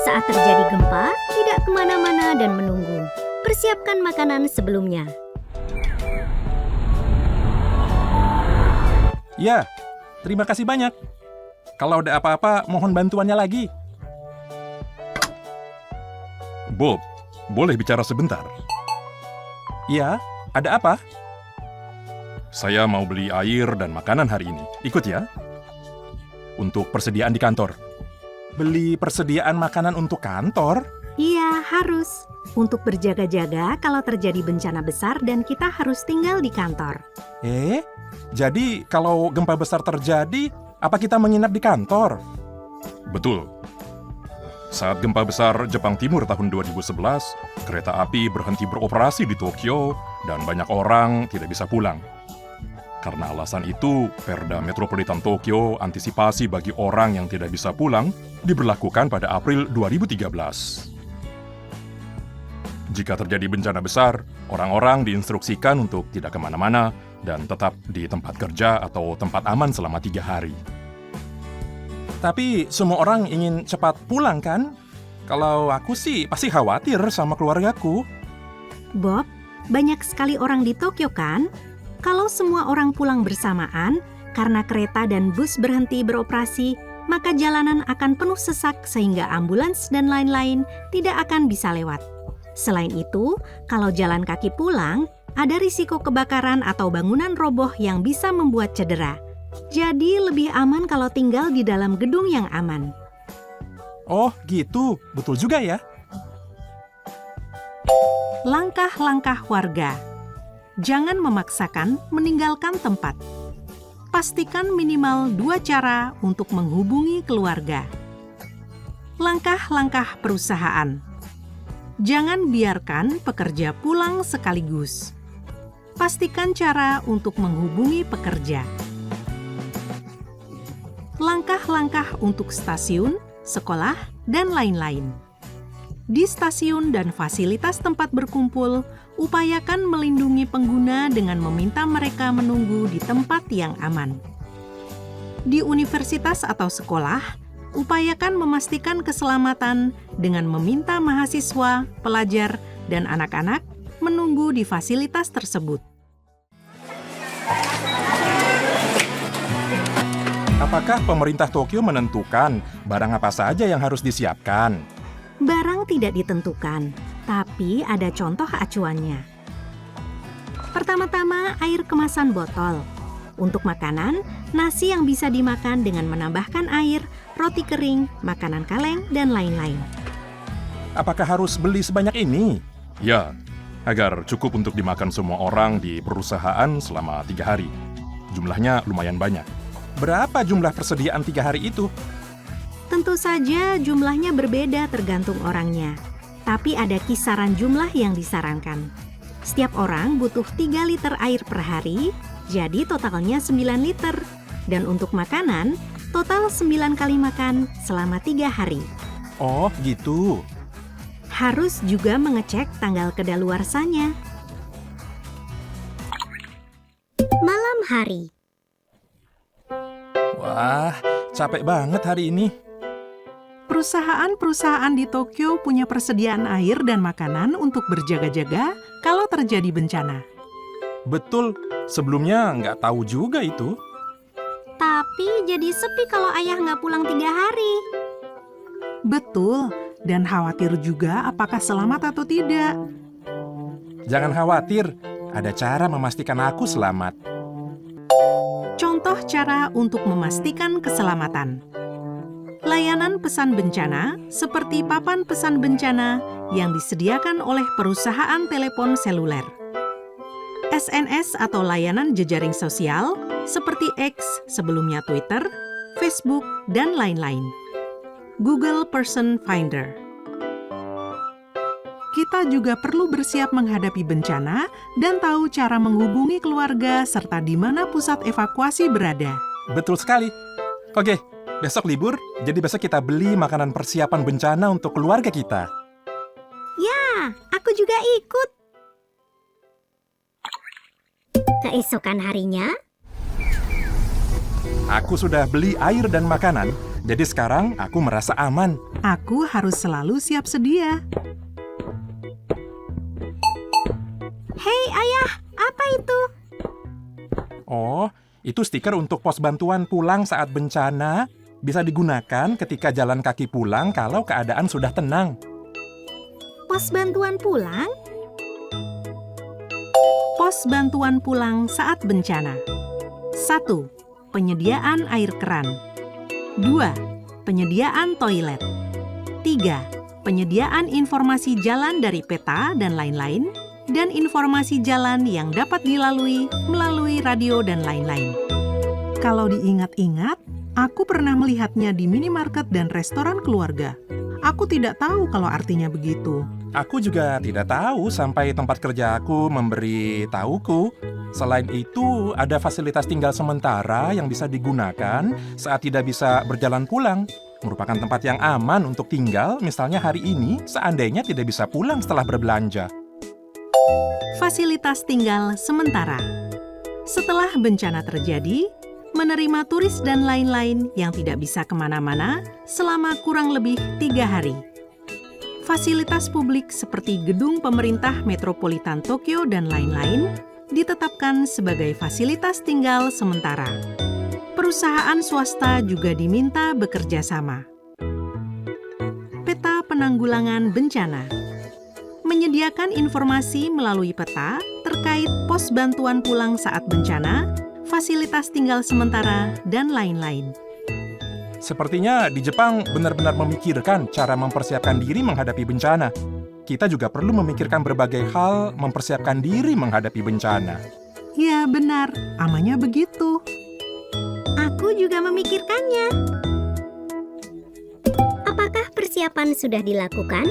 Saat terjadi gempa, tidak kemana-mana dan menunggu. Persiapkan makanan sebelumnya. Ya, terima kasih banyak. Kalau ada apa-apa, mohon bantuannya lagi. Bob, boleh bicara sebentar? Ya, ada apa? Saya mau beli air dan makanan hari ini. Ikut ya. Untuk persediaan di kantor. Beli persediaan makanan untuk kantor? Iya, harus. Untuk berjaga-jaga kalau terjadi bencana besar dan kita harus tinggal di kantor. Jadi kalau gempa besar terjadi, apa kita menginap di kantor? Betul. Saat gempa besar Jepang Timur tahun 2011, kereta api berhenti beroperasi di Tokyo dan banyak orang tidak bisa pulang. Karena alasan itu, Perda Metropolitan Tokyo antisipasi bagi orang yang tidak bisa pulang diberlakukan pada April 2013. Jika terjadi bencana besar, orang-orang diinstruksikan untuk tidak kemana-mana dan tetap di tempat kerja atau tempat aman selama 3 hari. Tapi semua orang ingin cepat pulang kan? Kalau aku sih pasti khawatir sama keluargaku. Bob, banyak sekali orang di Tokyo kan? Kalau semua orang pulang bersamaan, karena kereta dan bus berhenti beroperasi, maka jalanan akan penuh sesak sehingga ambulans dan lain-lain tidak akan bisa lewat. Selain itu, kalau jalan kaki pulang, ada risiko kebakaran atau bangunan roboh yang bisa membuat cedera. Jadi lebih aman kalau tinggal di dalam gedung yang aman. Oh gitu, betul juga ya. Langkah-langkah warga. Jangan memaksakan meninggalkan tempat. Pastikan minimal 2 cara untuk menghubungi keluarga. Langkah-langkah perusahaan. Jangan biarkan pekerja pulang sekaligus. Pastikan cara untuk menghubungi pekerja. Langkah-langkah untuk stasiun, sekolah, dan lain-lain. Di stasiun dan fasilitas tempat berkumpul, upayakan melindungi pengguna dengan meminta mereka menunggu di tempat yang aman. Di universitas atau sekolah, upayakan memastikan keselamatan dengan meminta mahasiswa, pelajar, dan anak-anak menunggu di fasilitas tersebut. Apakah pemerintah Tokyo menentukan barang apa saja yang harus disiapkan? Barang tidak ditentukan, tapi ada contoh acuannya. Pertama-tama, air kemasan botol. Untuk makanan, nasi yang bisa dimakan dengan menambahkan air, roti kering, makanan kaleng, dan lain-lain. Apakah harus beli sebanyak ini? Ya, agar cukup untuk dimakan semua orang di perusahaan selama 3 hari. Jumlahnya lumayan banyak. Berapa jumlah persediaan 3 hari itu? Tentu saja jumlahnya berbeda tergantung orangnya, tapi ada kisaran jumlah yang disarankan. Setiap orang butuh 3 liter air per hari, jadi totalnya 9 liter. Dan untuk makanan, total 9 kali makan selama 3 hari. Oh, gitu. Harus juga mengecek tanggal kedaluarsanya. Malam hari. Wah, capek banget hari ini. Perusahaan-perusahaan di Tokyo punya persediaan air dan makanan untuk berjaga-jaga kalau terjadi bencana. Betul, sebelumnya nggak tahu juga itu. Tapi jadi sepi kalau ayah nggak pulang 3 hari. Betul, dan khawatir juga apakah selamat atau tidak. Jangan khawatir, ada cara memastikan aku selamat. Contoh cara untuk memastikan keselamatan. Layanan pesan bencana seperti papan pesan bencana yang disediakan oleh perusahaan telepon seluler. SNS atau layanan jejaring sosial seperti X sebelumnya Twitter, Facebook, dan lain-lain. Google Person Finder. Kita juga perlu bersiap menghadapi bencana dan tahu cara menghubungi keluarga serta di mana pusat evakuasi berada. Betul sekali. Oke, besok libur, jadi besok kita beli makanan persiapan bencana untuk keluarga kita. Ya, aku juga ikut. Keesokan harinya, Aku sudah beli air dan makanan, Jadi sekarang aku merasa aman. Aku harus selalu siap sedia. Hei ayah, apa itu? Oh, itu stiker untuk pos bantuan pulang saat bencana. Bisa digunakan ketika jalan kaki pulang kalau keadaan sudah tenang. Pos bantuan pulang? Pos bantuan pulang saat bencana. 1. Penyediaan air keran. 2. Penyediaan toilet. 3. Penyediaan informasi jalan dari peta dan lain-lain, dan informasi jalan yang dapat dilalui melalui radio dan lain-lain. Kalau diingat-ingat, aku pernah melihatnya di minimarket dan restoran keluarga. Aku tidak tahu kalau artinya begitu. Aku juga tidak tahu sampai tempat kerja aku memberi tahuku. Selain itu, ada fasilitas tinggal sementara yang bisa digunakan saat tidak bisa berjalan pulang. Merupakan tempat yang aman untuk tinggal, misalnya hari ini, seandainya tidak bisa pulang setelah berbelanja. Fasilitas tinggal sementara. Setelah bencana terjadi, menerima turis dan lain-lain yang tidak bisa kemana-mana selama kurang lebih 3 hari. Fasilitas publik seperti gedung pemerintah metropolitan Tokyo dan lain-lain ditetapkan sebagai fasilitas tinggal sementara. Perusahaan swasta juga diminta bekerja sama. Peta penanggulangan bencana menyediakan informasi melalui peta terkait pos bantuan pulang saat bencana, fasilitas tinggal sementara, dan lain-lain. Sepertinya di Jepang benar-benar memikirkan cara mempersiapkan diri menghadapi bencana. Kita juga perlu memikirkan berbagai hal mempersiapkan diri menghadapi bencana. Ya benar, amanya begitu. Aku juga memikirkannya. Apakah persiapan sudah dilakukan?